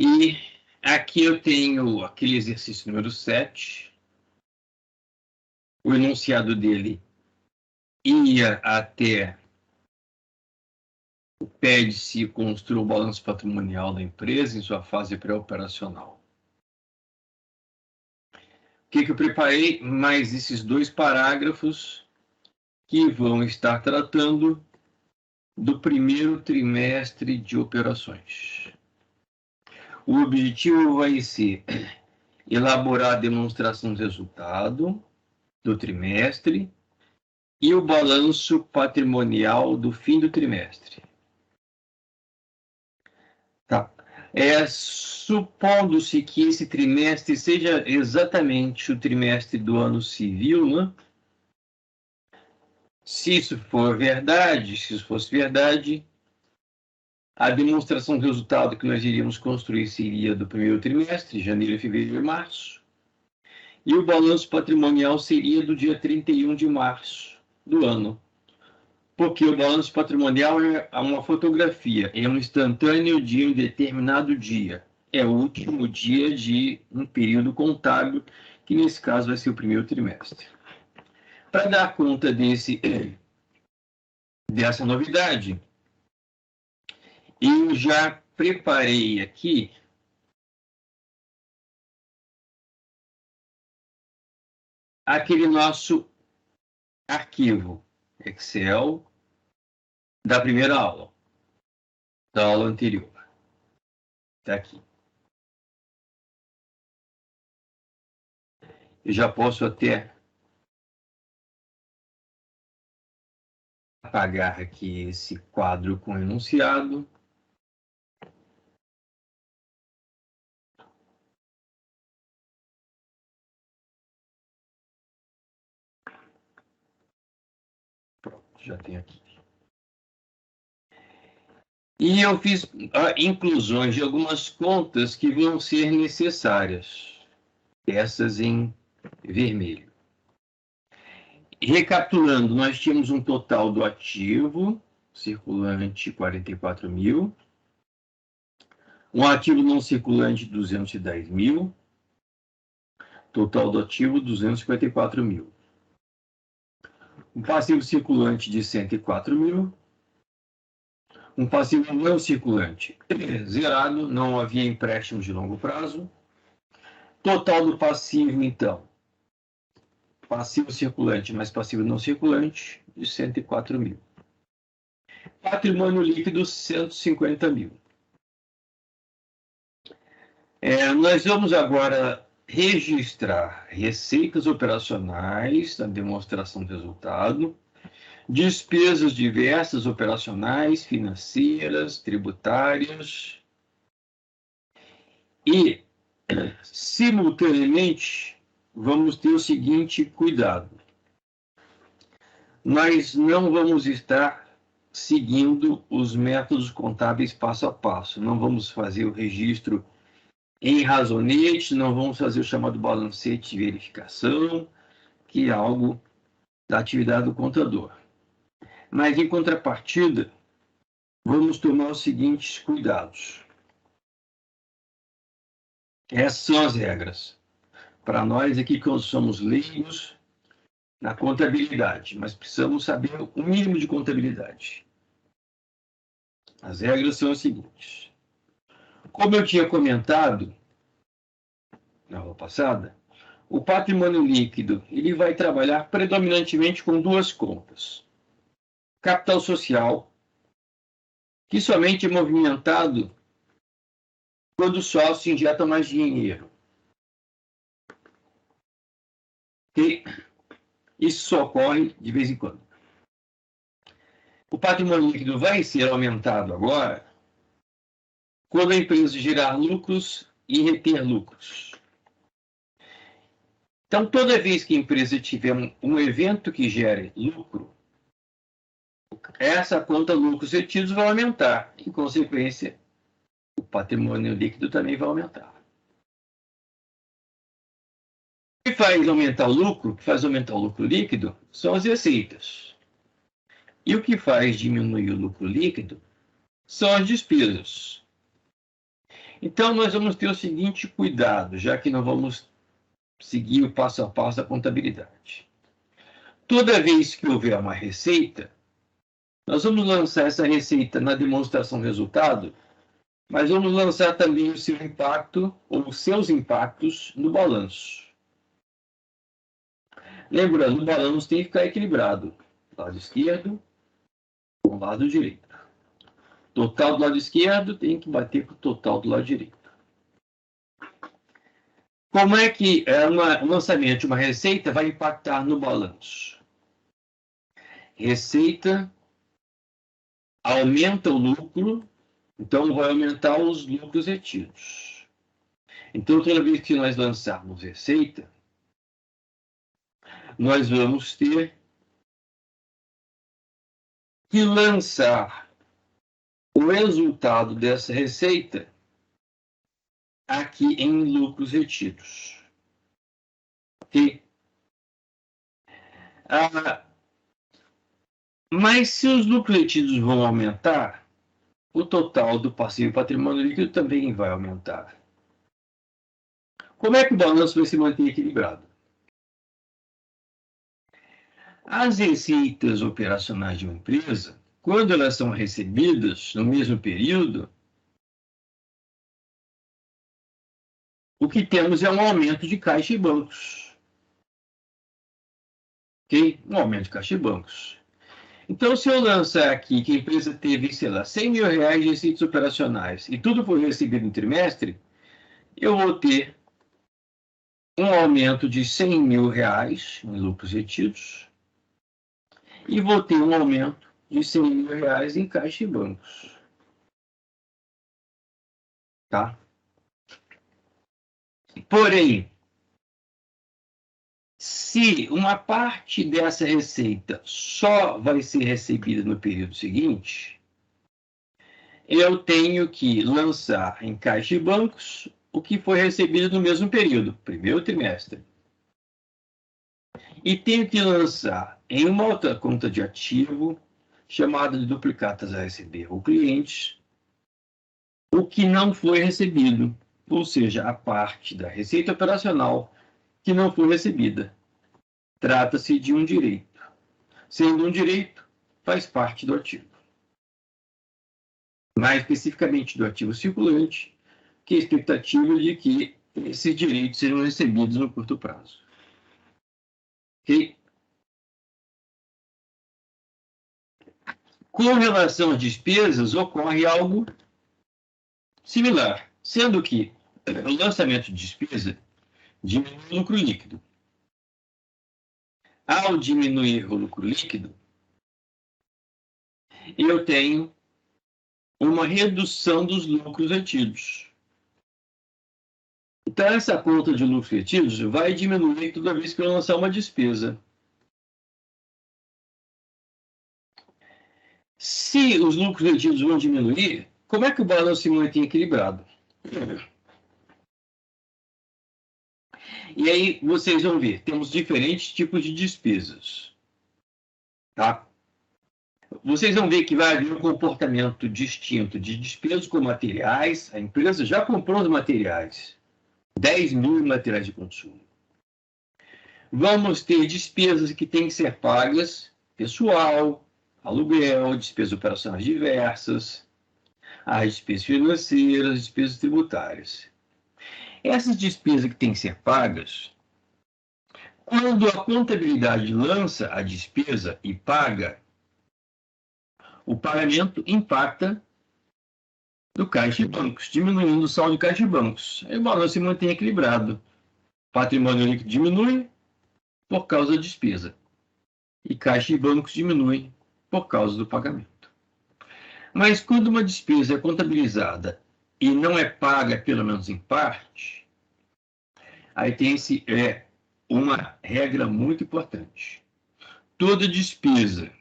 E aqui eu tenho aquele exercício número 7. O enunciado dele ia até o pede-se construir o balanço patrimonial da empresa em sua fase pré-operacional. O que eu preparei? Mais esses 2 parágrafos que vão estar tratando do primeiro trimestre de operações. O objetivo vai ser elaborar a demonstração de resultado do trimestre e o balanço patrimonial do fim do trimestre. Tá. Supondo-se que esse trimestre seja exatamente o trimestre do ano civil, né? Se isso for verdade, se isso fosse verdade, a demonstração de resultado que nós iríamos construir seria do primeiro trimestre, janeiro, fevereiro e março, e o balanço patrimonial seria do dia 31 de março do ano. Porque o balanço patrimonial é uma fotografia, é um instantâneo de um determinado dia. É o último dia de um período contábil, que nesse caso vai ser o primeiro trimestre. Para dar conta dessa novidade, eu já preparei aqui aquele nosso arquivo Excel da primeira aula, da aula anterior. Está aqui. Eu já posso até apagar aqui esse quadro com enunciado. Pronto, já tem aqui. E eu fiz inclusões de algumas contas que vão ser necessárias, essas em vermelho. Recapitulando, nós tínhamos um total do ativo circulante 44 mil, um ativo não circulante 210 mil, total do ativo 254 mil. Um passivo circulante de 104 mil, um passivo não circulante zerado, não havia empréstimos de longo prazo. Total do passivo, então, passivo circulante mais passivo não circulante, de 104 mil. Patrimônio líquido, 150 mil. Nós vamos agora registrar receitas operacionais na demonstração de resultado, despesas diversas operacionais, financeiras, tributárias e, simultaneamente, vamos ter o seguinte cuidado. Nós não vamos estar seguindo os métodos contábeis passo a passo. Não vamos fazer o registro em razonete, não vamos fazer o chamado balancete de verificação, que é algo da atividade do contador. Mas, em contrapartida, vamos tomar os seguintes cuidados. Essas são as regras. Para nós aqui que somos leigos na contabilidade, mas precisamos saber o mínimo de contabilidade. As regras são as seguintes. Como eu tinha comentado na aula passada, o patrimônio líquido ele vai trabalhar predominantemente com 2 contas. Capital social, que somente é movimentado quando o sócio injeta mais dinheiro. E isso só ocorre de vez em quando. O patrimônio líquido vai ser aumentado agora quando a empresa gerar lucros e reter lucros. Então, toda vez que a empresa tiver um evento que gere lucro, essa conta lucros retidos vai aumentar. Em consequência, o patrimônio líquido também vai aumentar. O que faz aumentar o lucro, o que faz aumentar o lucro líquido, são as receitas. E o que faz diminuir o lucro líquido são as despesas. Então, nós vamos ter o seguinte cuidado, já que não vamos seguir o passo a passo da contabilidade. Toda vez que houver uma receita, nós vamos lançar essa receita na demonstração do resultado, mas vamos lançar também o seu impacto, ou os seus impactos, no balanço. Lembrando, o balanço tem que ficar equilibrado. Lado esquerdo com o lado direito. Total do lado esquerdo tem que bater com o total do lado direito. Como é que o lançamento de uma receita vai impactar no balanço? Receita aumenta o lucro, então vai aumentar os lucros retidos. Então, toda vez que nós lançarmos receita, nós vamos ter que lançar o resultado dessa receita aqui em lucros retidos. Ok? Mas se os lucros retidos vão aumentar, o total do passivo e patrimônio líquido também vai aumentar. Como é que o balanço vai se manter equilibrado? As receitas operacionais de uma empresa, quando elas são recebidas no mesmo período, o que temos é um aumento de caixa e bancos. Ok? Um aumento de caixa e bancos. Então, se eu lançar aqui que a empresa teve, sei lá, 100 mil reais de receitas operacionais e tudo foi recebido no trimestre, eu vou ter um aumento de 100 mil reais em lucros retidos e vou ter um aumento de 100 mil reais em caixa e bancos. Tá? Porém, se uma parte dessa receita só vai ser recebida no período seguinte, eu tenho que lançar em caixa e bancos o que foi recebido no mesmo período, primeiro trimestre. E tenho que lançar em uma outra conta de ativo, chamada de duplicatas a receber ou clientes, o que não foi recebido, ou seja, a parte da receita operacional que não foi recebida. Trata-se de um direito. Sendo um direito, faz parte do ativo. Mais especificamente do ativo circulante, que é a expectativa de que esses direitos serão recebidos no curto prazo. Ok? Com relação às despesas, ocorre algo similar, sendo que o lançamento de despesa diminui o lucro líquido. Ao diminuir o lucro líquido, eu tenho uma redução dos lucros retidos. Então, essa conta de lucros retidos vai diminuir toda vez que eu lançar uma despesa. Se os lucros retidos vão diminuir, como é que o balanço se mantém equilibrado? E aí vocês vão ver, temos diferentes tipos de despesas. Tá? Vocês vão ver que vai haver um comportamento distinto de despesas com materiais. A empresa já comprou os materiais. 10 mil materiais de consumo. Vamos ter despesas que têm que ser pagas, pessoal, aluguel, despesas operacionais diversas, as despesas financeiras, despesas tributárias. Essas despesas que têm que ser pagas, quando a contabilidade lança a despesa e paga, o pagamento impacta no caixa de bancos, diminuindo o saldo de caixa de bancos. Aí o balanço se mantém equilibrado. Patrimônio líquido diminui por causa da despesa. E caixa de bancos diminui por causa do pagamento. Mas quando uma despesa é contabilizada e não é paga, pelo menos em parte, aí tem uma regra muito importante. Toda despesa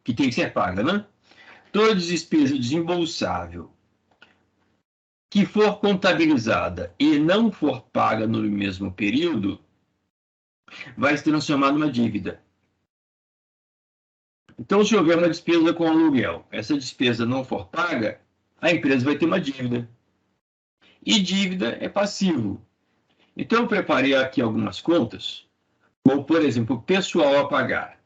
que tem que ser paga, né? Toda despesa desembolsável que for contabilizada e não for paga no mesmo período, vai se transformar numa dívida. Então, se houver uma despesa com aluguel, essa despesa não for paga, a empresa vai ter uma dívida. E dívida é passivo. Então, eu preparei aqui algumas contas, como, por exemplo, pessoal a pagar.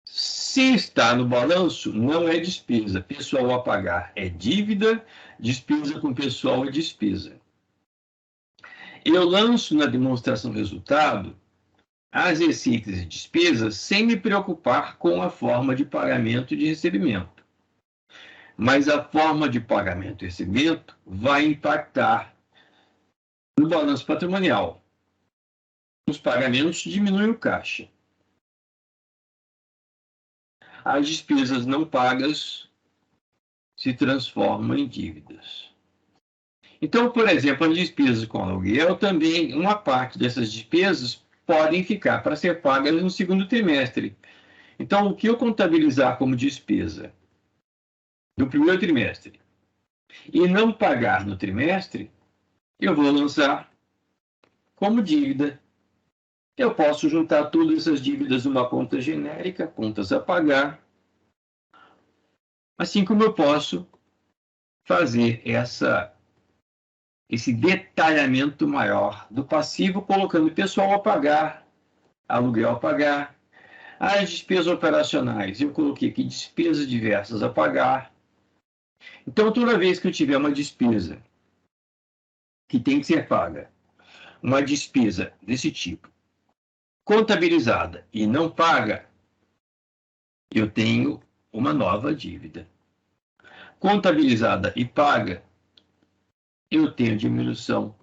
Se está no balanço, não é despesa. Pessoal a pagar é dívida, despesa com pessoal é despesa. Eu lanço na demonstração resultado as receitas e despesas sem me preocupar com a forma de pagamento e de recebimento. Mas a forma de pagamento e recebimento vai impactar no balanço patrimonial. Os pagamentos diminuem o caixa. As despesas não pagas se transformam em dívidas. Então, por exemplo, as despesas com aluguel também, uma parte dessas despesas podem ficar para ser pagas no segundo trimestre. Então, o que eu contabilizar como despesa do primeiro trimestre e não pagar no trimestre, eu vou lançar como dívida. Eu posso juntar todas essas dívidas numa conta genérica, contas a pagar, assim como eu posso fazer esse detalhamento maior do passivo, colocando pessoal a pagar, aluguel a pagar, as despesas operacionais. Eu coloquei aqui despesas diversas a pagar. Então, toda vez que eu tiver uma despesa que tem que ser paga, uma despesa desse tipo, contabilizada e não paga, eu tenho uma nova dívida. Contabilizada e paga, eu tenho diminuição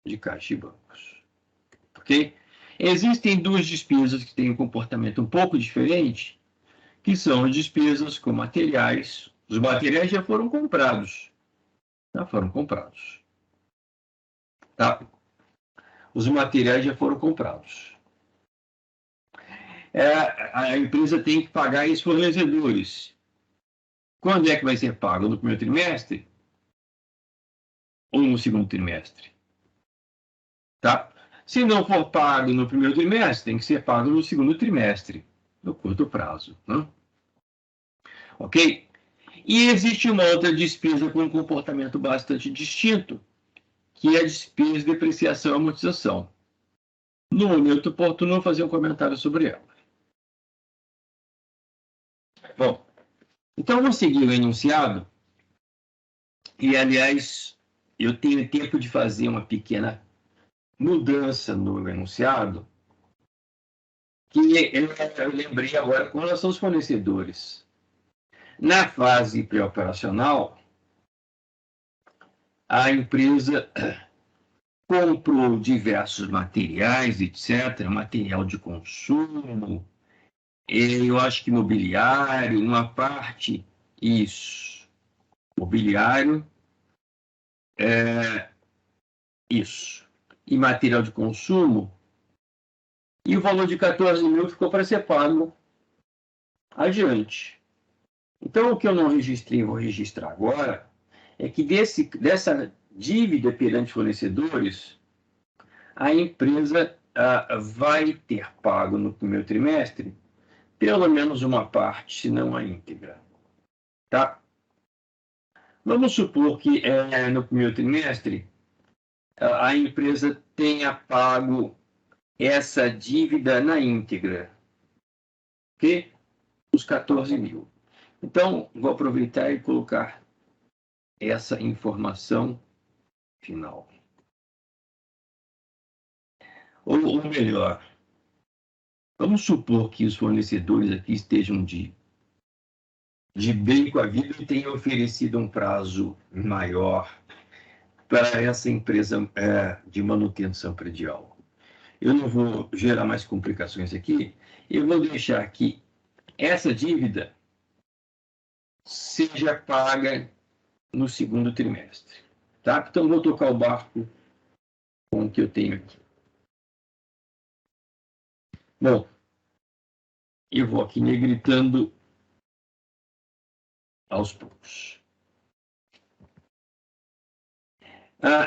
de caixa e bancos. Ok? Existem duas despesas que têm um comportamento um pouco diferente, que são as despesas com materiais. Os materiais já foram comprados. Já foram comprados. Tá? Os materiais já foram comprados. A empresa tem que pagar esses fornecedores. Quando é que vai ser pago? No primeiro trimestre? Ou no segundo trimestre? Tá? Se não for pago no primeiro trimestre, tem que ser pago no segundo trimestre, no curto prazo. Né? Ok? E existe uma outra despesa com um comportamento bastante distinto, que é a despesa de depreciação e amortização. No momento oportuno, eu vou fazer um comentário sobre ela. Bom, então vamos seguir o enunciado. E, aliás, eu tenho tempo de fazer uma pequena mudança no enunciado, que eu lembrei agora com relação aos fornecedores. Na fase pré-operacional, a empresa comprou diversos materiais, etc., material de consumo, eu acho que mobiliário, uma parte, isso, mobiliário, isso, e material de consumo, e o valor de 14 mil ficou para ser pago adiante. Então, o que eu não registrei, vou registrar agora, é que dessa dívida perante fornecedores, a empresa vai ter pago no primeiro trimestre pelo menos uma parte, se não a íntegra. Tá? Vamos supor que no primeiro trimestre a empresa tenha pago essa dívida na íntegra, ok? Os 14 mil. Então, vou aproveitar e colocar essa informação final. Ou melhor, vamos supor que os fornecedores aqui estejam de bem com a vida e tenham oferecido um prazo maior para essa empresa de manutenção predial. Eu não vou gerar mais complicações aqui, eu vou deixar que essa dívida seja paga no segundo trimestre. Tá? Então, vou tocar o barco com o que eu tenho aqui. Bom, eu vou aqui negritando aos poucos.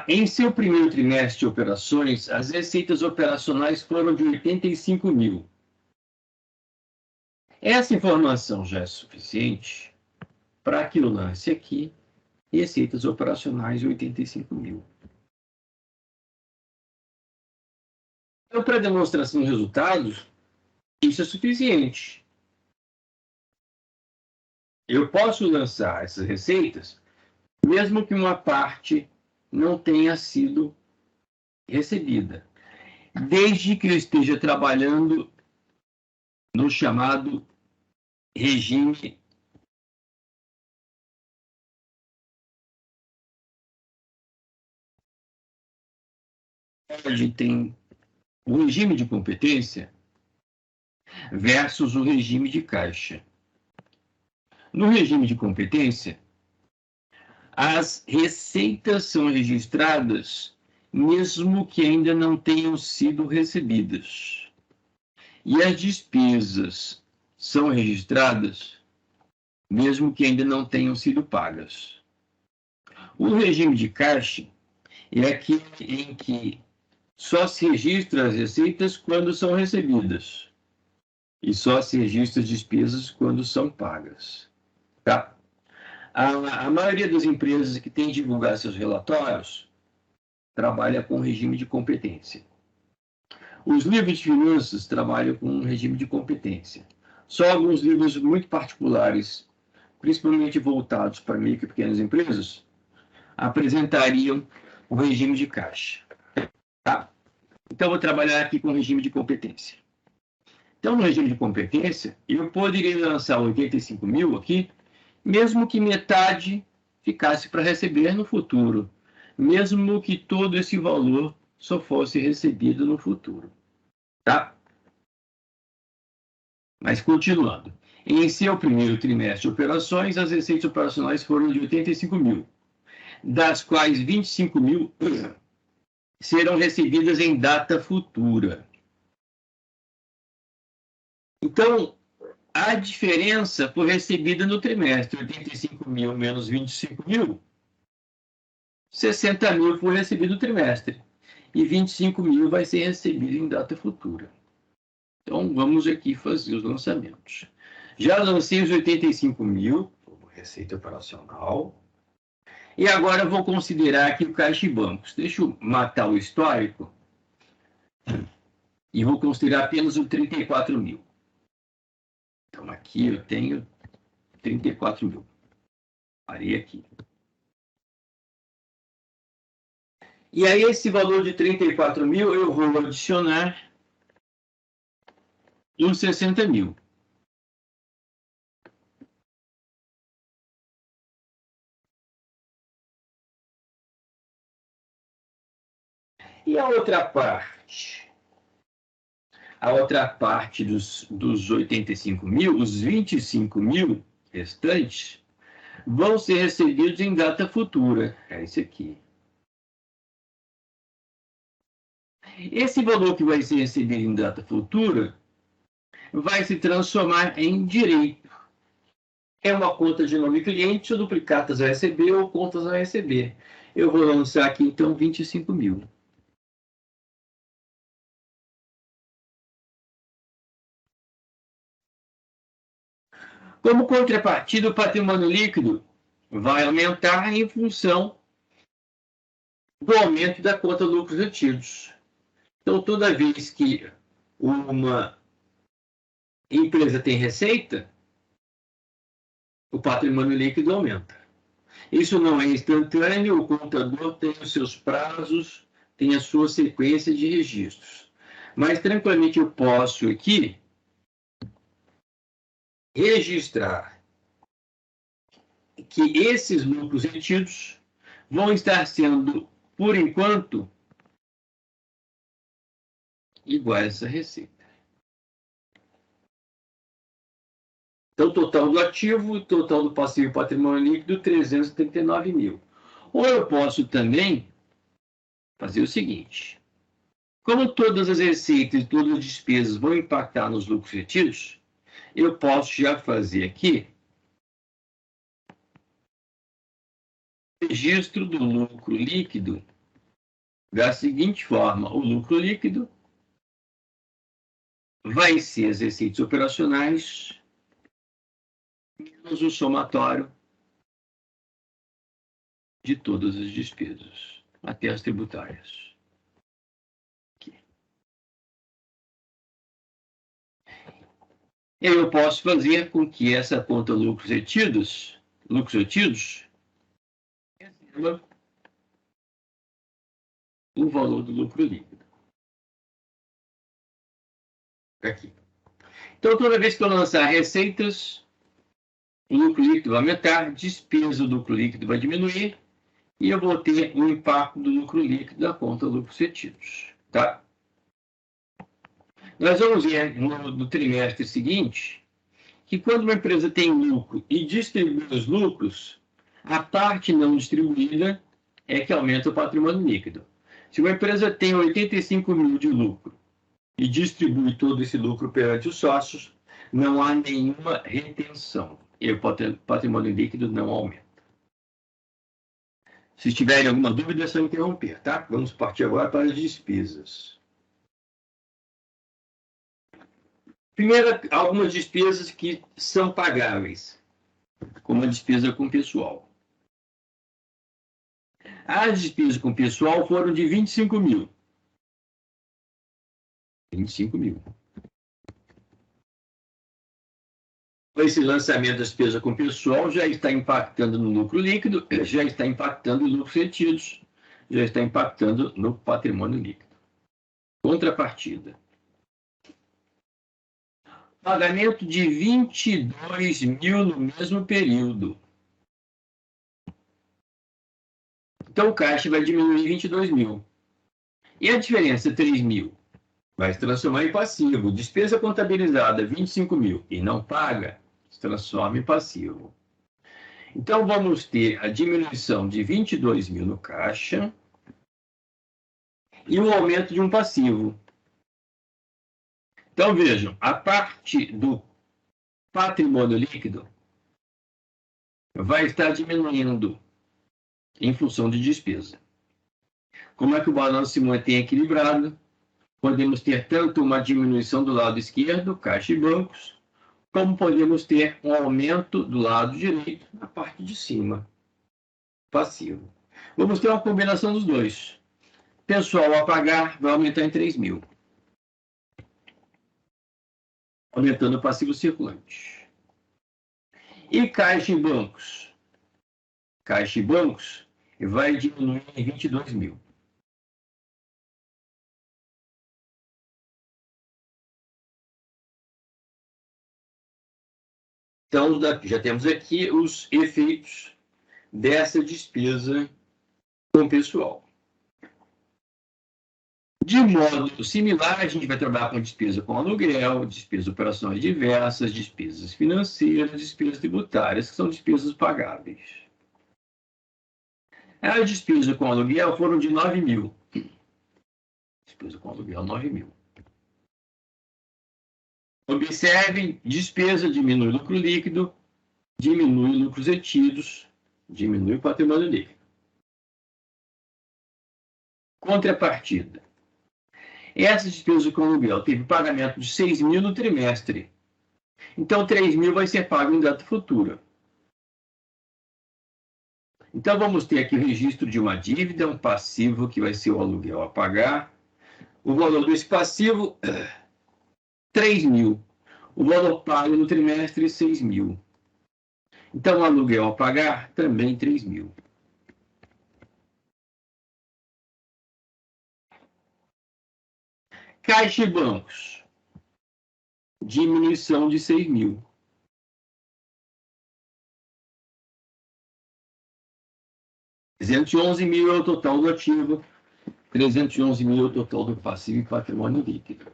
Em seu primeiro trimestre de operações, as receitas operacionais foram de 85 mil. Essa informação já é suficiente para que eu lance aqui receitas operacionais 85 mil. Então, para demonstração de resultados, isso é suficiente. Eu posso lançar essas receitas, mesmo que uma parte não tenha sido recebida, desde que eu esteja trabalhando no chamado regime tem o regime de competência versus o regime de caixa. No regime de competência, as receitas são registradas mesmo que ainda não tenham sido recebidas. E as despesas são registradas mesmo que ainda não tenham sido pagas. O regime de caixa é aquele em que só se registra as receitas quando são recebidas e só se registra as despesas quando são pagas. Tá? A maioria das empresas que tem divulgado seus relatórios trabalha com regime de competência. Os livros de finanças trabalham com regime de competência. Só alguns livros muito particulares, principalmente voltados para micro e pequenas empresas, apresentariam o regime de caixa. Tá? Então, vou trabalhar aqui com regime de competência. Então, no regime de competência, eu poderia lançar 85 mil aqui, mesmo que metade ficasse para receber no futuro, mesmo que todo esse valor só fosse recebido no futuro. Tá? Mas, continuando. Em seu primeiro trimestre de operações, as receitas operacionais foram de 85 mil, das quais 25 mil serão recebidas em data futura. Então, a diferença foi recebida no trimestre, 85 mil menos 25 mil, 60 mil foi recebido no trimestre, e 25 mil vai ser recebido em data futura. Então, vamos aqui fazer os lançamentos. Já lancei os 85 mil, como receita operacional, e agora vou considerar aqui o caixa e bancos. Deixa eu matar o histórico e vou considerar apenas o 34 mil. Então, aqui eu tenho 34 mil. Parei aqui. E aí, esse valor de 34 mil, eu vou adicionar uns 60 mil. E a outra parte? A outra parte dos 85 mil, os 25 mil restantes, vão ser recebidos em data futura. É esse aqui. Esse valor que vai ser recebido em data futura vai se transformar em direito. É uma conta de nome cliente, ou duplicatas a receber ou contas a receber. Eu vou lançar aqui, então, 25 mil. Como contrapartida, o patrimônio líquido vai aumentar em função do aumento da conta lucros retidos. Então, toda vez que uma empresa tem receita, o patrimônio líquido aumenta. Isso não é instantâneo, o contador tem os seus prazos, tem a sua sequência de registros. Mas, tranquilamente, eu posso aqui registrar que esses lucros retidos vão estar sendo, por enquanto, iguais a essa receita. Então, total do ativo, total do passivo e patrimônio líquido, 339 mil. Ou eu posso também fazer o seguinte. Como todas as receitas e todas as despesas vão impactar nos lucros retidos, eu posso já fazer aqui registro do lucro líquido da seguinte forma. O lucro líquido vai ser as receitas operacionais menos o somatório de todas as despesas, até as tributárias. Aqui. E aí eu posso fazer com que essa conta lucros retidos receba o valor do lucro líquido. Aqui. Então, toda vez que eu lançar receitas, o lucro líquido vai aumentar, despesa do lucro líquido vai diminuir, e eu vou ter um impacto do lucro líquido da conta lucros retidos. Tá? Nós vamos ver no trimestre seguinte que quando uma empresa tem lucro e distribui os lucros, a parte não distribuída é que aumenta o patrimônio líquido. Se uma empresa tem 85 mil de lucro e distribui todo esse lucro perante os sócios, não há nenhuma retenção e o patrimônio líquido não aumenta. Se tiverem alguma dúvida, é só interromper, tá? Vamos partir agora para as despesas. Primeiro, algumas despesas que são pagáveis, como a despesa com pessoal. As despesas com pessoal foram de 25 mil. 25 mil. Esse lançamento da despesa com pessoal já está impactando no lucro líquido, já está impactando em lucros retidos, já está impactando no patrimônio líquido. Contrapartida. Pagamento de 22 mil no mesmo período. Então, o caixa vai diminuir 22 mil. E a diferença, 3 mil, vai se transformar em passivo. Despesa contabilizada, 25 mil, e não paga, se transforma em passivo. Então, vamos ter a diminuição de 22 mil no caixa e o aumento de um passivo. Então, vejam, a parte do patrimônio líquido vai estar diminuindo em função de despesa. Como é que o balanço se mantém equilibrado? Podemos ter tanto uma diminuição do lado esquerdo, caixa e bancos, como podemos ter um aumento do lado direito, na parte de cima, passivo. Vamos ter uma combinação dos dois. Pessoal a pagar vai aumentar em 3 mil. Aumentando o passivo circulante. E caixa e bancos? Caixa e bancos vai diminuir em 22 mil. Então, já temos aqui os efeitos dessa despesa com pessoal. De modo similar, a gente vai trabalhar com despesa com aluguel, despesas de operações diversas, despesas financeiras, despesas tributárias, que são despesas pagáveis. As despesas com aluguel foram de 9 mil. Despesa com aluguel, 9 mil. Observem, despesa diminui lucro líquido, diminui lucros retidos, diminui o patrimônio líquido. Contrapartida. Essa despesa com aluguel teve pagamento de 6 mil no trimestre. Então, 3 mil vai ser pago em data futura. Então, vamos ter aqui o registro de uma dívida, um passivo, que vai ser o aluguel a pagar. O valor desse passivo, 3 mil. O valor pago no trimestre, 6 mil. Então, o aluguel a pagar, também 3 mil. Caixa e bancos. Diminuição de 6 mil. 311 mil é o total do ativo, 311 mil é o total do passivo e patrimônio líquido.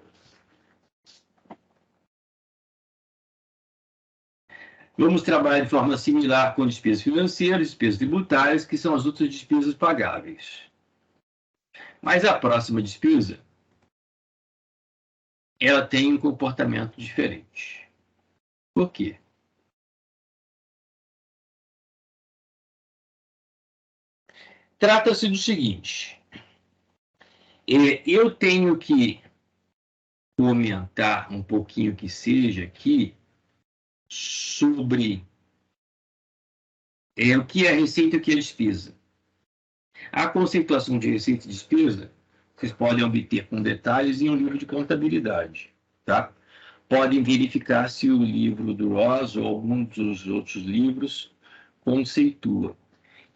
Vamos trabalhar de forma similar com despesas financeiras, despesas tributárias, que são as outras despesas pagáveis. Mas a próxima despesa, ela tem um comportamento diferente. Por quê? Trata-se do seguinte, eu tenho que comentar um pouquinho que seja aqui sobre o que é receita e o que é despesa. A conceituação de receita e despesa, vocês podem obter com detalhes em um livro de contabilidade, tá? Podem verificar se o livro do Ross ou algum dos outros livros conceitua.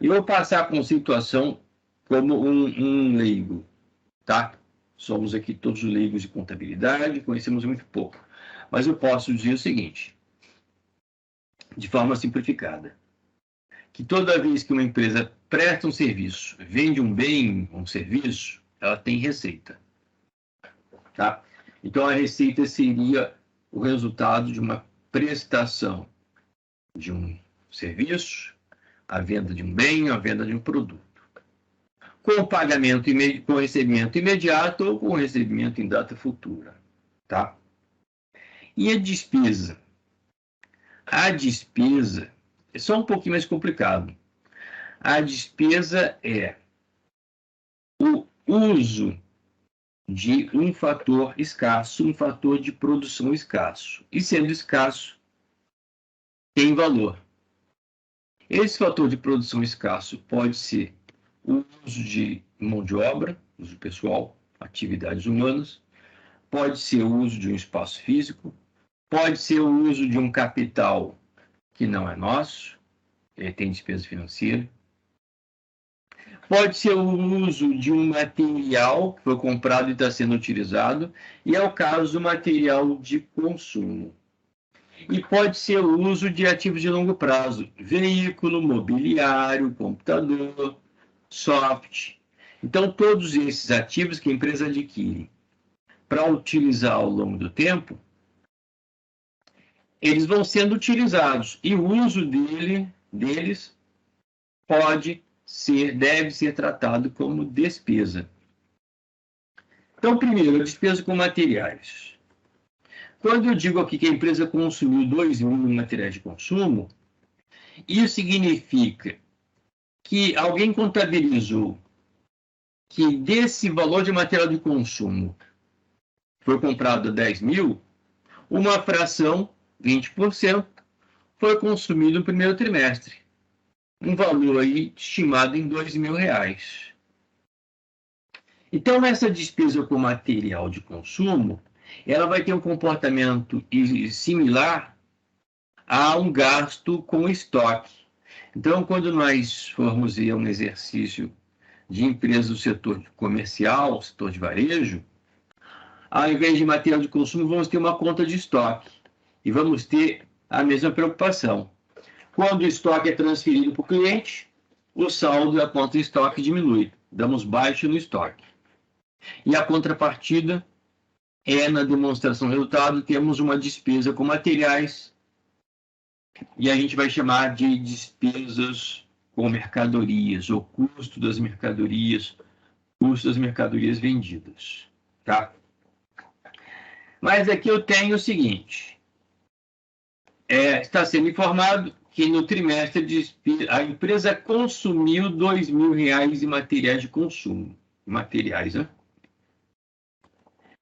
Eu vou passar a conceituação como um leigo, tá? Somos aqui todos leigos de contabilidade, conhecemos muito pouco. Mas eu posso dizer o seguinte, de forma simplificada, que toda vez que uma empresa presta um serviço, vende um bem, um serviço, ela tem receita, tá? Então, a receita seria o resultado de uma prestação de um serviço, a venda de um bem, a venda de um produto. Com o pagamento, com recebimento imediato ou com recebimento em data futura, tá? E a despesa? A despesa é só um pouquinho mais complicado. A despesa é o uso de um fator escasso, um fator de produção escasso. E sendo escasso, tem valor. Esse fator de produção escasso pode ser o uso de mão de obra, uso pessoal, atividades humanas, pode ser o uso de um espaço físico, pode ser o uso de um capital que não é nosso, tem despesa financeira, pode ser o uso de um material que foi comprado e está sendo utilizado, e é o caso do material de consumo. E pode ser o uso de ativos de longo prazo, veículo, mobiliário, computador, soft. Então, todos esses ativos que a empresa adquire para utilizar ao longo do tempo, eles vão sendo utilizados e o uso deles deve ser tratado como despesa. Então, primeiro, a despesa com materiais. Quando eu digo aqui que a empresa consumiu 2.000 em materiais de consumo, isso significa que alguém contabilizou que desse valor de material de consumo foi comprado 10.000, uma fração, 20%, foi consumido no primeiro trimestre. Um valor aí estimado em R$2.000. Então, essa despesa com material de consumo, ela vai ter um comportamento similar a um gasto com estoque. Então, quando nós formos ver um exercício de empresas do setor comercial, setor de varejo, ao invés de material de consumo, vamos ter uma conta de estoque. E vamos ter a mesma preocupação. Quando o estoque é transferido para o cliente, o saldo da conta de estoque diminui. Damos baixa no estoque. E a contrapartida é, na demonstração de resultado, temos uma despesa com materiais, e a gente vai chamar de despesas com mercadorias, ou custo das mercadorias vendidas. Tá? Mas aqui eu tenho o seguinte, está sendo informado que no trimestre a empresa consumiu R$2.000 em materiais de consumo. Materiais, né?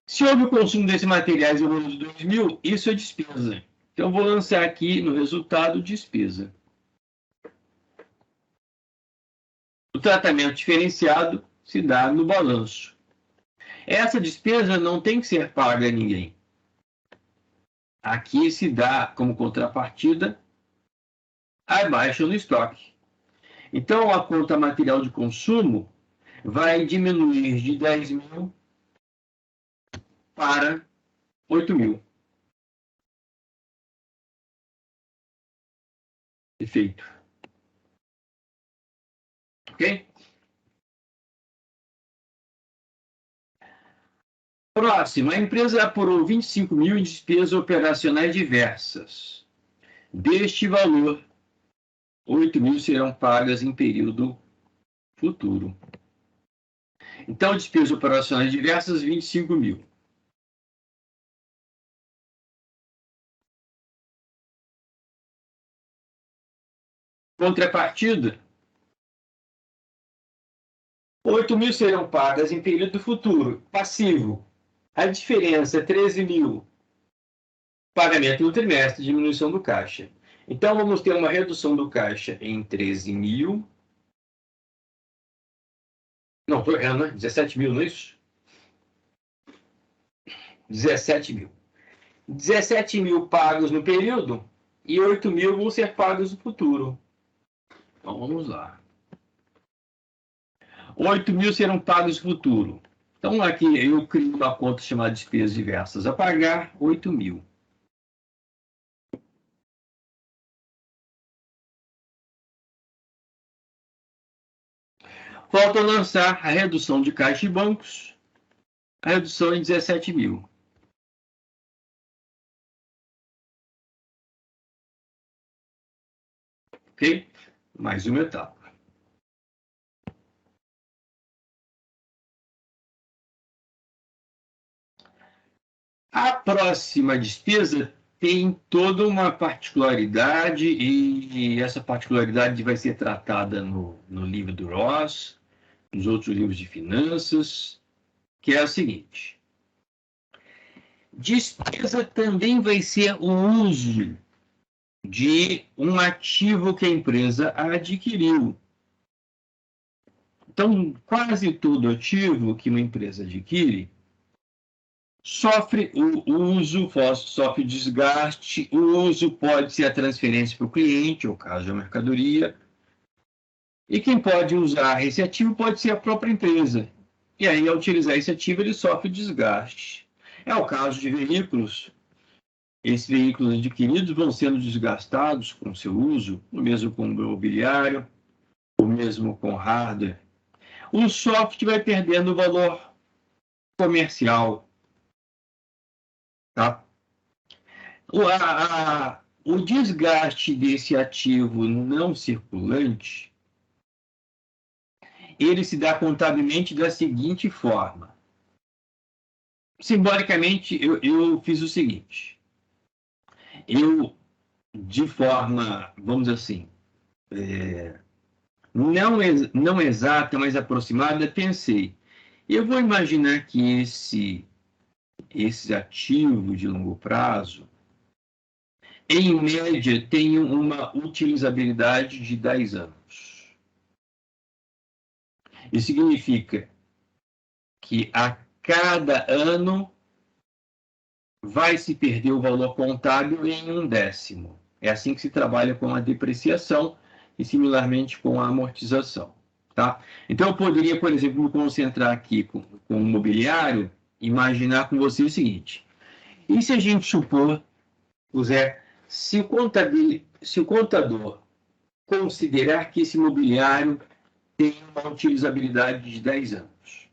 Se houve o consumo desses materiais em valor de 2.000, isso é despesa. Então, eu vou lançar aqui no resultado despesa. O tratamento diferenciado se dá no balanço. Essa despesa não tem que ser paga a ninguém. Aqui se dá como contrapartida a baixa no estoque. Então, a conta material de consumo vai diminuir de 10.000 para 8.000. Perfeito. Ok? Próximo, a empresa apurou 25.000 em despesas operacionais diversas. Deste valor, 8.000 serão pagas em período futuro. Então, despesas operacionais diversas, 25.000. Contrapartida, 8.000 serão pagas em período futuro. Passivo, a diferença é 13.000. Pagamento no trimestre, diminuição do caixa. Então, vamos ter uma redução do caixa em 13.000 Não, estou errando, né? 17 mil, não é isso? 17 mil. 17 mil pagos no período e 8 mil vão ser pagos no futuro. Então, vamos lá. 8 mil serão pagos no futuro. Então, aqui eu crio uma conta chamada despesas diversas a pagar, 8 mil. Falta lançar a redução de caixa e bancos. A redução é 17 mil. Ok? Mais uma etapa. A próxima despesa tem toda uma particularidade e essa particularidade vai ser tratada no livro do Ross, nos outros livros de finanças, que é a seguinte. Despesa também vai ser o uso de um ativo que a empresa adquiriu. Então, quase todo ativo que uma empresa adquire sofre o uso, sofre desgaste, o uso pode ser a transferência para o cliente, ou caso da mercadoria, e quem pode usar esse ativo pode ser a própria empresa. E aí, ao utilizar esse ativo, ele sofre desgaste. É o caso de veículos. Esses veículos adquiridos vão sendo desgastados com seu uso, o mesmo com o mobiliário, o mesmo com hardware. O software vai perdendo valor comercial. Tá? O desgaste desse ativo não circulante, ele se dá contabilmente da seguinte forma. Simbolicamente, eu fiz o seguinte. Eu, de forma, vamos dizer assim, não exata, mas aproximada, pensei, eu vou imaginar que esse ativo de longo prazo, em média, tem uma utilizabilidade de 10 anos. Isso significa que a cada ano vai se perder o valor contábil em 1/10. É assim que se trabalha com a depreciação e similarmente com a amortização. Tá? Então, eu poderia, por exemplo, me concentrar aqui com o mobiliário, imaginar com você o seguinte. E se a gente supor, José, se o contador considerar que esse mobiliário tem uma utilizabilidade de 10 anos?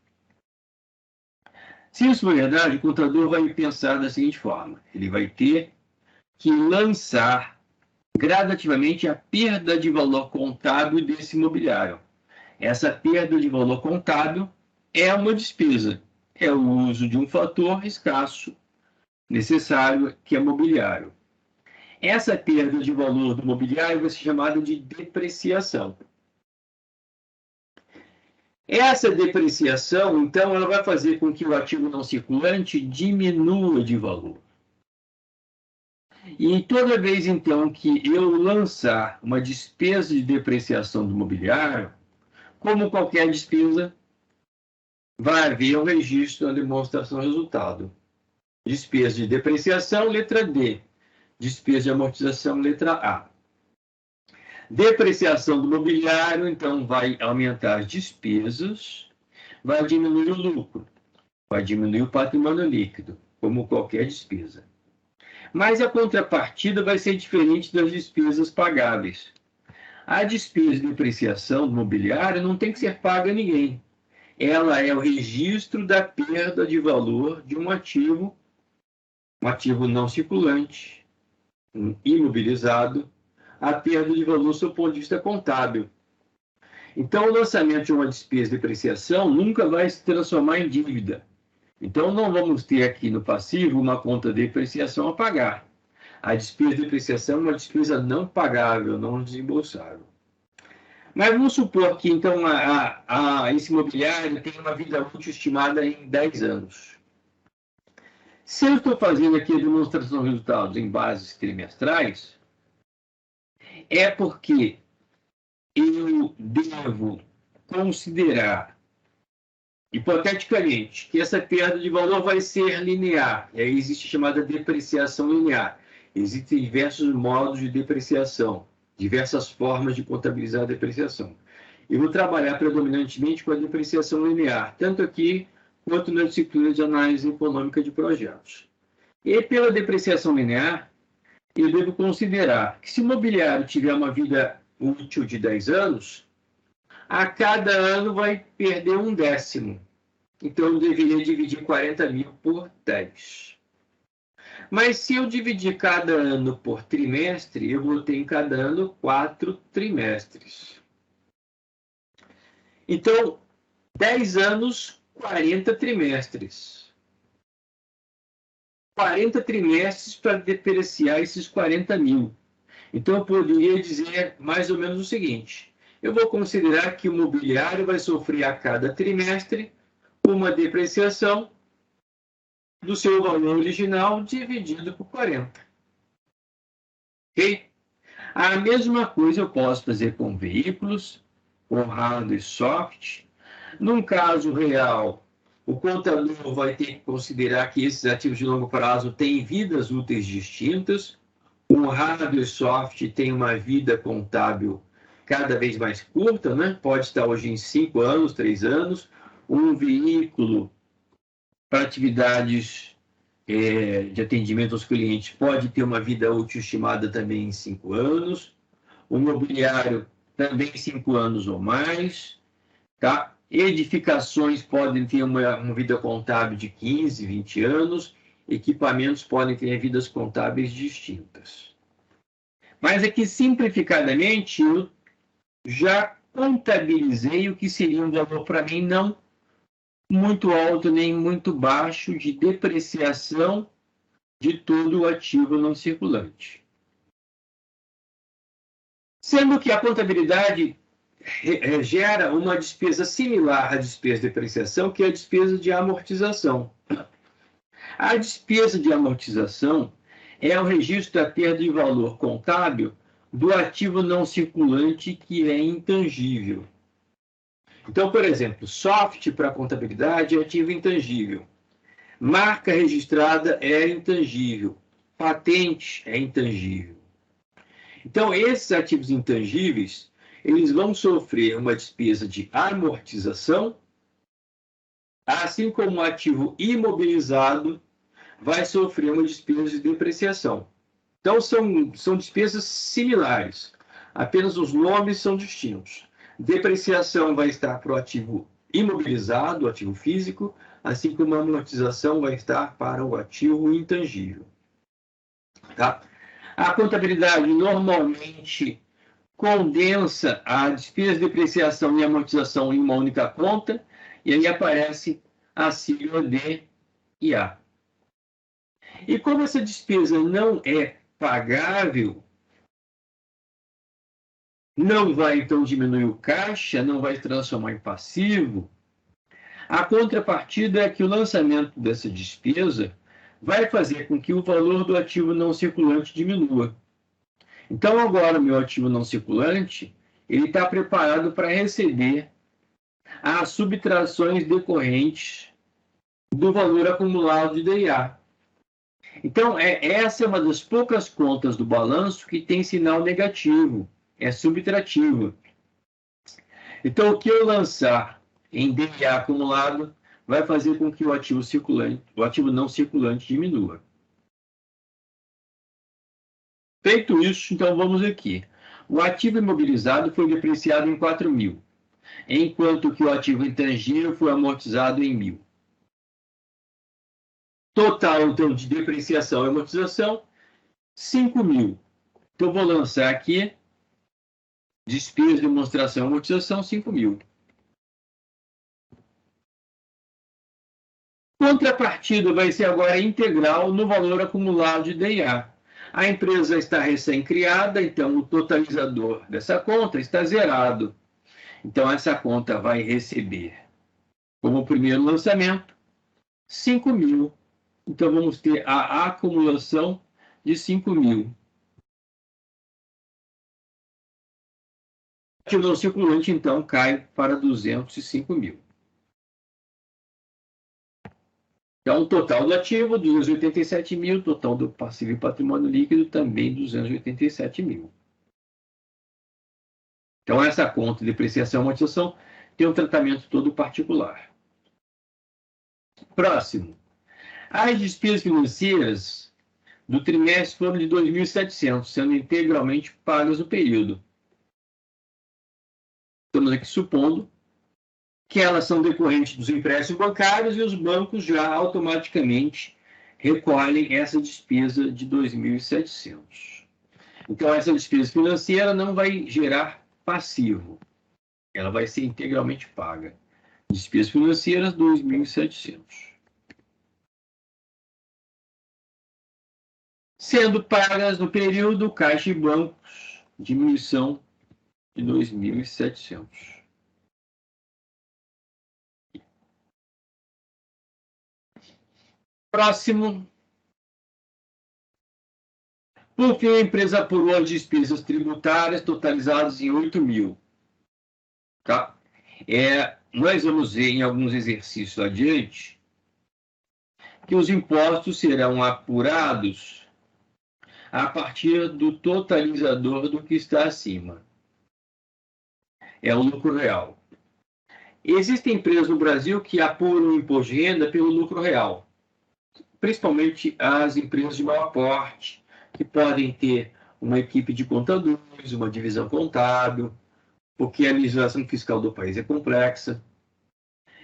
Se isso for verdade, o contador vai pensar da seguinte forma. Ele vai ter que lançar gradativamente a perda de valor contábil desse imobiliário. Essa perda de valor contábil é uma despesa. É o uso de um fator escasso necessário, que é mobiliário. Essa perda de valor do mobiliário vai ser chamada de depreciação. Essa depreciação, então, ela vai fazer com que o ativo não circulante diminua de valor. E toda vez, então, que eu lançar uma despesa de depreciação do mobiliário, como qualquer despesa, vai haver um registro na demonstração do resultado. Despesa de depreciação, letra D. Despesa de amortização, letra A. Depreciação do mobiliário, então, vai aumentar as despesas, vai diminuir o lucro, vai diminuir o patrimônio líquido, como qualquer despesa. Mas a contrapartida vai ser diferente das despesas pagáveis. A despesa de depreciação do mobiliário não tem que ser paga a ninguém. Ela é o registro da perda de valor de um ativo não circulante, imobilizado, a perda de valor do seu ponto de vista contábil. Então, o lançamento de uma despesa de depreciação nunca vai se transformar em dívida. Então, não vamos ter aqui no passivo uma conta de depreciação a pagar. A despesa de depreciação é uma despesa não pagável, não desembolsável. Mas vamos supor que, então, esse imobiliário tem uma vida útil estimada em 10 anos. Se eu estou fazendo aqui a demonstração de resultados em bases trimestrais, é porque eu devo considerar hipoteticamente, que essa perda de valor vai ser linear, e aí existe a chamada depreciação linear. Existem diversos modos de depreciação, diversas formas de contabilizar a depreciação. Eu vou trabalhar predominantemente com a depreciação linear, tanto aqui quanto na disciplina de análise econômica de projetos. E pela depreciação linear, eu devo considerar que se o mobiliário tiver uma vida útil de 10 anos, a cada ano vai perder 1/10. Então, eu deveria dividir 40.000 por 10. Mas se eu dividir cada ano por trimestre, eu vou ter em cada ano 4 trimestres. Então, 10 anos, 40 trimestres. 40 trimestres para depreciar esses 40.000. Então, eu poderia dizer mais ou menos o seguinte: eu vou considerar que o mobiliário vai sofrer a cada trimestre uma depreciação do seu valor original dividido por 40. Ok? A mesma coisa eu posso fazer com veículos, com hardware e soft. Num caso real, o contador vai ter que considerar que esses ativos de longo prazo têm vidas úteis distintas. O hardware e soft tem uma vida contábil cada vez mais curta, né? Pode estar hoje em 5 anos, 3 anos. Um veículo para atividades de atendimento aos clientes pode ter uma vida útil estimada também em 5 anos. O mobiliário também 5 anos ou mais. Tá? Edificações podem ter uma vida contábil de 15, 20 anos. Equipamentos podem ter vidas contábeis distintas. Mas aqui, simplificadamente, eu já contabilizei o que seria um valor para mim não muito alto nem muito baixo de depreciação de todo o ativo não circulante. Sendo que a contabilidade gera uma despesa similar à despesa de depreciação, que é a despesa de amortização. A despesa de amortização é o registro da perda de valor contábil do ativo não circulante que é intangível. Então, por exemplo, soft para contabilidade é ativo intangível. Marca registrada é intangível. Patente é intangível. Então, esses ativos intangíveis, eles vão sofrer uma despesa de amortização, assim como o ativo imobilizado vai sofrer uma despesa de depreciação. Então, são despesas similares, apenas os nomes são distintos. Depreciação vai estar para o ativo imobilizado, o ativo físico, assim como a amortização vai estar para o ativo intangível. Tá? A contabilidade normalmente condensa a despesa de depreciação e amortização em uma única conta, e aí aparece a sigla D e A. E como essa despesa não é pagável, não vai então diminuir o caixa, não vai transformar em passivo, a contrapartida é que o lançamento dessa despesa vai fazer com que o valor do ativo não circulante diminua. Então, agora, o meu ativo não circulante, ele está preparado para receber as subtrações decorrentes do valor acumulado de DIA. Então, essa é uma das poucas contas do balanço que tem sinal negativo, é subtrativa. Então, o que eu lançar em DIA acumulado vai fazer com que o ativo não circulante diminua. Feito isso, então vamos aqui. O ativo imobilizado foi depreciado em 4.000, enquanto que o ativo intangível foi amortizado em 1.000. Total, então, de depreciação e amortização, 5.000. Então, vou lançar aqui, despesa, demonstração e amortização, 5.000. Contrapartida vai ser agora integral no valor acumulado de DIA. A empresa está recém-criada, então o totalizador dessa conta está zerado. Então, essa conta vai receber, como primeiro lançamento, 5.000. Então, vamos ter a acumulação de 5.000. O ativo não circulante, então, cai para 205.000. Então, o total do ativo, 287 mil, total do passivo e patrimônio líquido, também 287 mil. Então, essa conta de depreciação e amortização tem um tratamento todo particular. Próximo. As despesas financeiras do trimestre foram de 2.700, sendo integralmente pagas no período. Estamos aqui supondo que elas são decorrentes dos empréstimos bancários e os bancos já automaticamente recolhem essa despesa de 2.700. Então, essa despesa financeira não vai gerar passivo. Ela vai ser integralmente paga. Despesas financeiras, 2.700. Sendo pagas no período caixa e bancos, diminuição de 2.700. Próximo. Por fim, a empresa apurou as despesas tributárias totalizadas em 8 mil. Tá? Nós vamos ver em alguns exercícios adiante que os impostos serão apurados a partir do totalizador do que está acima. É o lucro real. Existem empresas no Brasil que apuram o imposto de renda pelo lucro real, principalmente as empresas de maior porte, que podem ter uma equipe de contadores, uma divisão contábil, porque a legislação fiscal do país é complexa.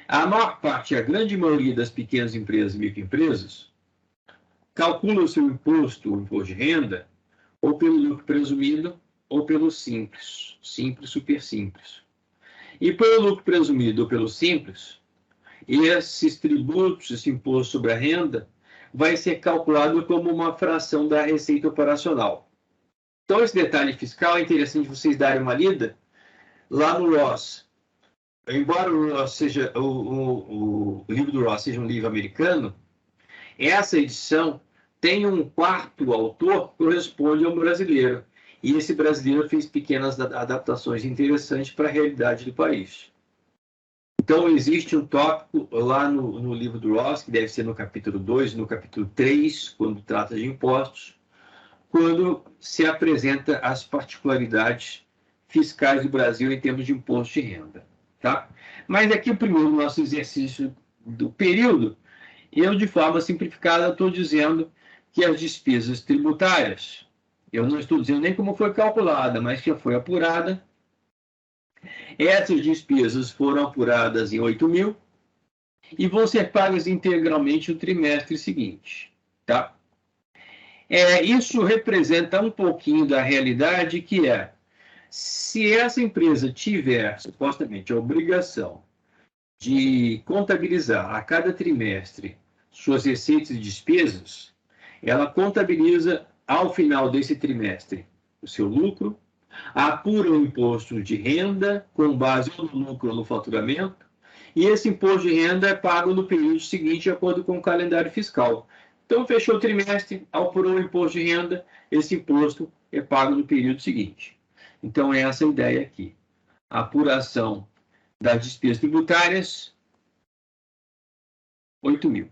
A maior parte, a grande maioria das pequenas empresas e microempresas, calcula o seu imposto, o imposto de renda, ou pelo lucro presumido, ou pelo simples, super simples. E pelo lucro presumido ou pelo simples, esses tributos, esse imposto sobre a renda, vai ser calculado como uma fração da receita operacional. Então, esse detalhe fiscal é interessante vocês darem uma lida lá no Ross. Embora o Ross seja, o livro do Ross seja um livro americano, essa edição tem um quarto autor que corresponde a um brasileiro. E esse brasileiro fez pequenas adaptações interessantes para a realidade do país. Então, existe um tópico lá no livro do Ross, que deve ser no capítulo 2, no capítulo 3, quando trata de impostos, quando se apresenta as particularidades fiscais do Brasil em termos de imposto de renda. Tá? Mas aqui, o primeiro nosso exercício do período, eu, de forma simplificada, estou dizendo que as despesas tributárias, eu não estou dizendo nem como foi calculada, mas que foi apurada. Essas despesas foram apuradas em 8 mil e vão ser pagas integralmente no trimestre seguinte. Tá? Isso representa um pouquinho da realidade que se essa empresa tiver, supostamente, a obrigação de contabilizar a cada trimestre suas receitas e despesas, ela contabiliza ao final desse trimestre o seu lucro, apura o imposto de renda com base no lucro ou no faturamento, e esse imposto de renda é pago no período seguinte, de acordo com o calendário fiscal. Então, fechou o trimestre, apurou o imposto de renda, esse imposto é pago no período seguinte. Então, é essa a ideia aqui. A apuração das despesas tributárias, 8 mil.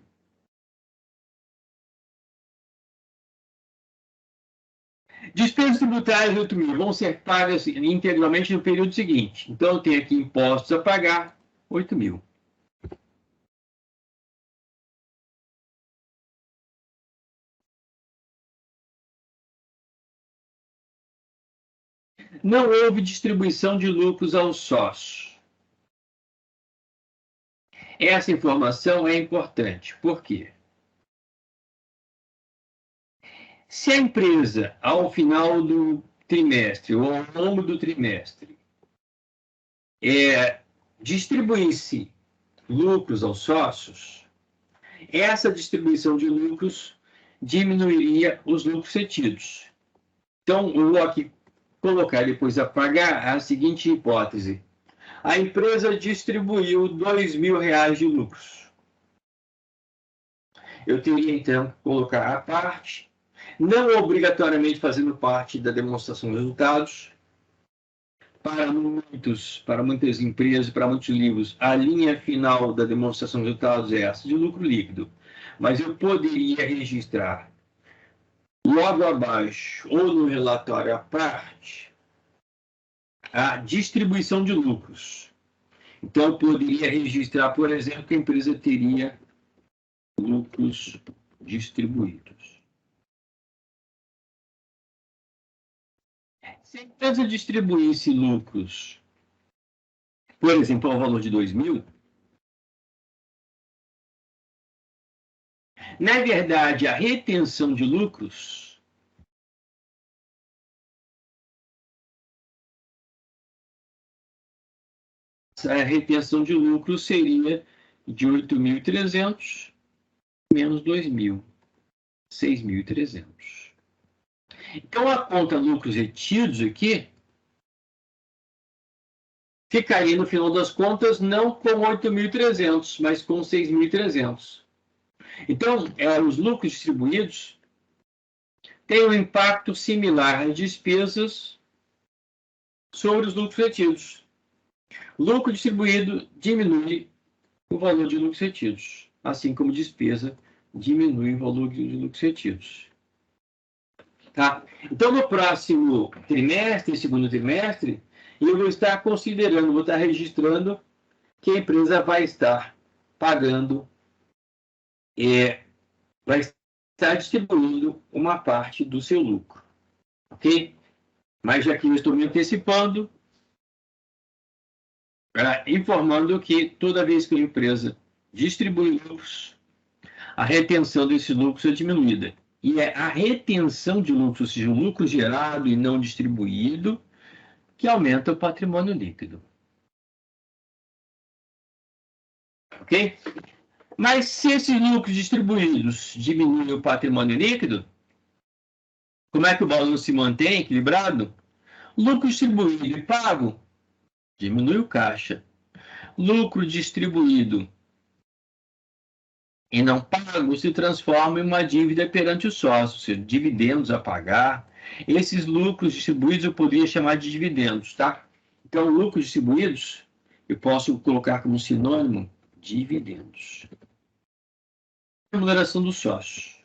Despesas tributárias de 8 mil vão ser pagas integralmente no período seguinte. Então, eu tenho aqui impostos a pagar, 8 mil. Não houve distribuição de lucros aos sócios. Essa informação é importante. Por quê? Se a empresa, ao final do trimestre ou ao longo do trimestre, distribuísse lucros aos sócios, essa distribuição de lucros diminuiria os lucros retidos. Então, eu vou aqui colocar depois a pagar a seguinte hipótese. A empresa distribuiu R$2.000 de lucros. Eu teria, então, que colocar a parte, não obrigatoriamente fazendo parte da demonstração de resultados. Para muitas empresas, para muitos livros, a linha final da demonstração de resultados é essa, de lucro líquido. mas eu poderia registrar logo abaixo ou no relatório à parte a distribuição de lucros. Então, eu poderia registrar, por exemplo, que a empresa teria lucros distribuídos. Se a empresa distribuísse lucros, por exemplo, ao valor de 2.000, na verdade, a retenção de lucros seria de 8.300 menos 2.000, 6.300. Então, a conta lucros retidos aqui ficaria, no final das contas, não com 8.300, mas com 6.300. Então, os lucros distribuídos têm um impacto similar às despesas sobre os lucros retidos. O lucro distribuído diminui o valor de lucros retidos, assim como despesa diminui o valor de lucros retidos. Tá? Então, no próximo trimestre, segundo trimestre, eu vou estar considerando, vou estar registrando que a empresa vai estar pagando, vai estar distribuindo uma parte do seu lucro. Ok? Mas já que eu estou me antecipando, informando que toda vez que a empresa distribui lucros, a retenção desses lucros é diminuída. E é a retenção de lucros, ou seja, o lucro gerado e não distribuído, que aumenta o patrimônio líquido. Ok? Mas se esses lucros distribuídos diminuem o patrimônio líquido, como é que o balanço se mantém equilibrado? Lucro distribuído e pago diminui o caixa. Lucro distribuído e não pago se transforma em uma dívida perante o sócio, ou seja, dividendos a pagar. Esses lucros distribuídos eu poderia chamar de dividendos, tá? Então, lucros distribuídos eu posso colocar como sinônimo dividendos. Remuneração dos sócios.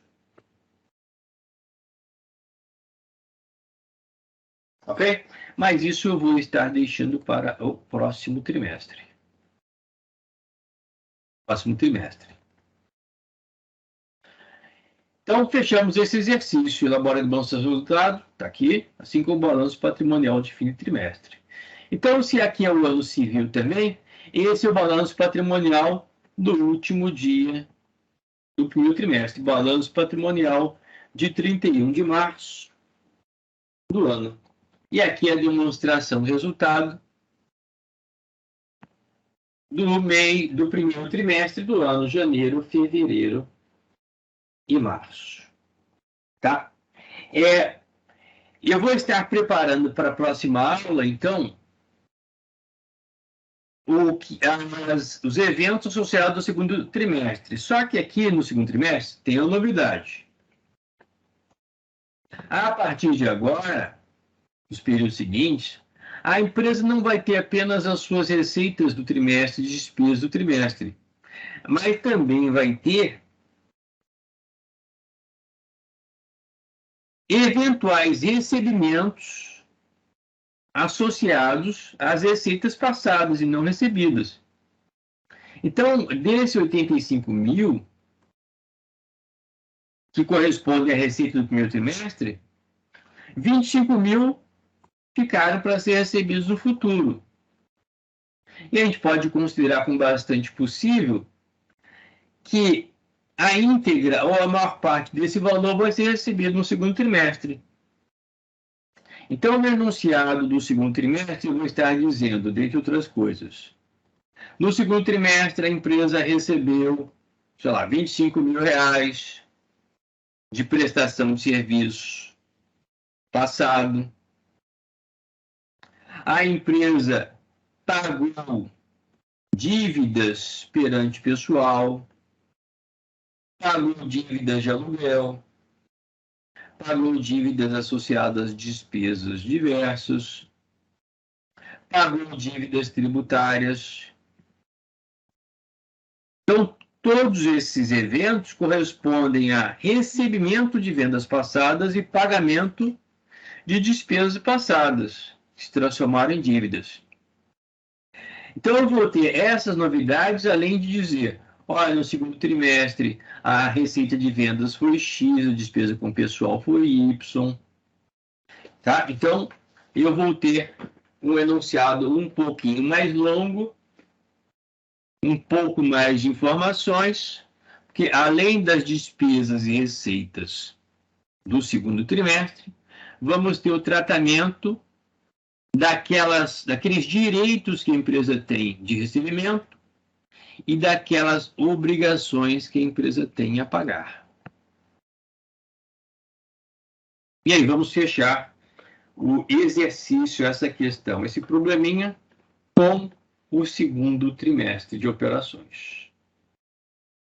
Ok? Mas isso eu vou estar deixando para o próximo trimestre. Então, fechamos esse exercício. Elabora o balanço de resultado, está aqui, assim como o balanço patrimonial de fim de trimestre. Então, se aqui é o ano civil também, esse é o balanço patrimonial do último dia do primeiro trimestre. Balanço patrimonial de 31 de março do ano. E aqui é a demonstração do resultado do primeiro trimestre do ano, janeiro, fevereiro e março. Tá? Eu vou estar preparando para a próxima aula, então, os eventos associados ao segundo trimestre. Só que aqui no segundo trimestre tem uma novidade. A partir de agora, nos períodos seguintes, a empresa não vai ter apenas as suas receitas do trimestre, de despesas do trimestre, mas também vai ter eventuais recebimentos associados às receitas passadas e não recebidas. Então, desses 85 mil, que correspondem à receita do primeiro trimestre, 25 mil ficaram para ser recebidos no futuro. E a gente pode considerar com bastante possível que a íntegra ou a maior parte desse valor vai ser recebido no segundo trimestre. Então, no enunciado do segundo trimestre, eu vou estar dizendo, dentre outras coisas, no segundo trimestre a empresa recebeu, sei lá, 25 mil reais de prestação de serviço passado. A empresa pagou dívidas perante pessoal, pagou dívidas de aluguel, pagou dívidas associadas a despesas diversas, pagou dívidas tributárias. Então, Todos esses eventos correspondem a recebimento de vendas passadas e pagamento de despesas passadas, que se transformaram em dívidas. Então, eu vou ter essas novidades, além de dizer, olha, no segundo trimestre, a receita de vendas foi X, a despesa com o pessoal foi Y. Tá? Então, eu vou ter um enunciado um pouquinho mais longo, um pouco mais de informações, porque além das despesas e receitas do segundo trimestre, vamos ter o tratamento daqueles direitos que a empresa tem de recebimento e daquelas obrigações que a empresa tem a pagar. E aí, vamos fechar o exercício, essa questão, esse probleminha, com o segundo trimestre de operações.